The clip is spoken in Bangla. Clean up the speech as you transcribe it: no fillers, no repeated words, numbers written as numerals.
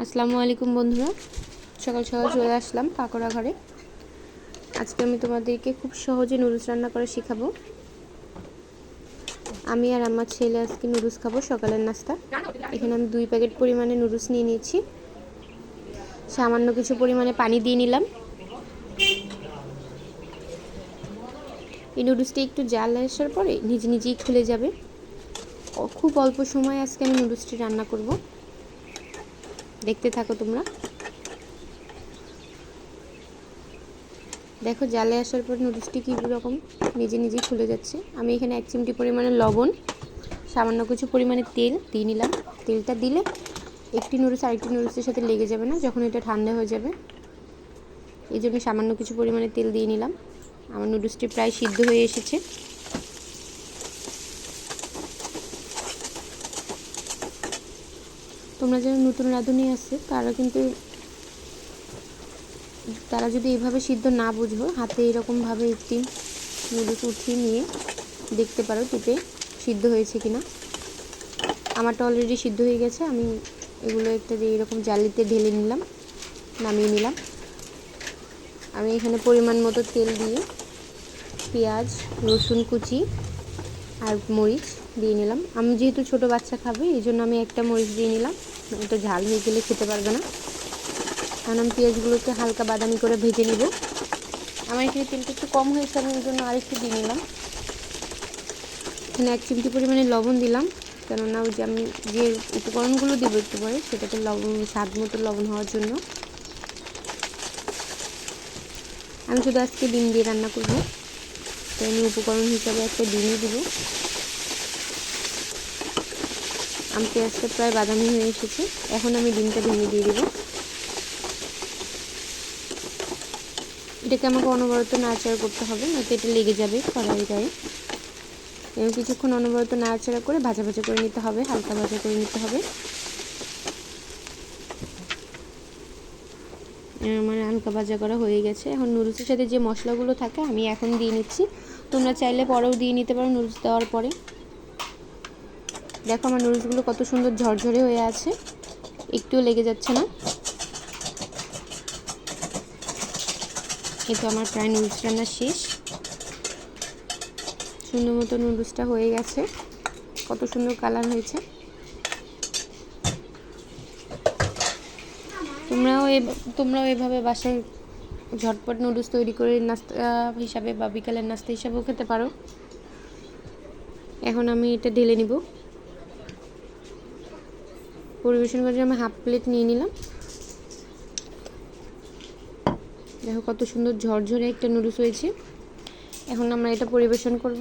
আসসালামু আলাইকুম বন্ধুরা, সকাল সকাল চলে আসলাম পাকোড়া ঘরে। আজকে আমি তোমাদেরকে খুব সহজে নুডলস রান্না করে শেখাবো। আমি আর আমার ছেলে আজকে নুডলস খাবো সকালের নাস্তা। এখানে আমি 2 প্যাকেট পরিমাণে নুডলস নিয়ে নিয়েছি। সামান্য কিছু পরিমাণে পানি দিয়ে নিলাম। এই নুডলসটি একটু জাল আসার পরে নিজে নিজেই খুলে যাবে। খুব অল্প সময় আজকে আমি নুডলসটি রান্না করব, দেখতে থাকো তোমরা। দেখো জালে আসার পর নুডলসটি কী রকম নিজে নিজেই খুলে যাচ্ছে। আমি এখানে 1 চিমটি পরিমাণে লবণ, সামান্য কিছু পরিমাণে তেল দিয়ে নিলাম। তেলটা দিলে একটি নুডলস আরেকটি নুডলসের সাথে লেগে যাবে না যখন এটা ঠান্ডা হয়ে যাবে। এই জন্য সামান্য কিছু পরিমাণে তেল দিয়ে নিলাম। আমার নুডলসটি প্রায় সিদ্ধ হয়ে এসেছে। তোমরা যারা নতুন রাঁধুনি আছে তারা যদি এভাবে সিদ্ধ না বুঝো, হাতে এরকমভাবে একটি নুডলস উঠিয়ে নিয়ে দেখতে পারো টিপে সিদ্ধ হয়েছে কিনা। আমারটা অলরেডি সিদ্ধ হয়ে গেছে। আমি এগুলো একটা এরকম জালিতে ঢেলে নিলাম, নামিয়ে নিলাম। আমি এখানে পরিমাণ মতো তেল দিয়ে পেঁয়াজ, রসুন কুচি আর মরিচ দিয়ে নিলাম। আমি যেহেতু ছোটো বাচ্চা খাবে এই জন্য আমি একটা মরিচ দিয়ে নিলাম, এটা ঝাল হয়ে গেলে খেতে পারবে না। কারণ আমি পেঁয়াজগুলোকে হালকা বাদামি করে ভেজে নিব। আমার এখানে তেলটা একটু কম হয়েছে, আমি ওই জন্য আরেকটু দিয়ে নিলাম। এখানে 1 চিমটি পরিমাণে লবণ দিলাম, কেননা ওই যে আমি যে উপকরণগুলো দেবো একটু পরে সেটাতে লবণ, স্বাদ মতো লবণ হওয়ার জন্য। আমি শুধু আজকে ডিম দিয়ে রান্না করব, তাই আমি উপকরণ হিসাবে একটা ডিমই দেবো। আমি পেঁয়াজটা প্রায় বাদামি হয়ে এসেছে, এখন আমি ডিমটা ভেঙে দিয়ে দেবো। এটাকে আমাকে অনবরত নাড়াচাড়া করতে হবে, নয়তো এটা লেগে যাবে কড়াইয়ের গায়ে। এবং কিছুক্ষণ অনবরত নাড়াচাড়া করে ভাজা ভাজা করে নিতে হবে, হালকা ভাজা করে নিতে হবে। আমার হালকা ভাজা করা হয়ে গেছে। এখন নুডলসের সাথে যে মশলাগুলো থাকে আমি এখন দিয়ে নিচ্ছি। তোমরা চাইলে পরেও দিয়ে নিতে পারো নুডলস দেওয়ার পরে। দেখো আমার নুডলসগুলো কত সুন্দর ঝরঝরে হয়ে আছে, একটুও লেগে যাচ্ছে না। এই তো আমার প্রায় নুডলস রান্না শেষ। সুন্দর মতো নুডলসটা হয়ে গেছে, কত সুন্দর কালার হয়েছে। তোমরাও এভাবে বাসায় ঝটপট নুডলস তৈরি করে নাস্তা হিসাবে বা বিকালের নাস্তা হিসাবেও খেতে পারো। এখন আমি এটা ঢেলে নিব। পরিবেশন করে আমি 1/2 প্লেট নিয়ে নিলাম। দেখো কত সুন্দর ঝরঝরে একটা নুডলস হয়েছে। এখন আমরা এটা পরিবেশন করব।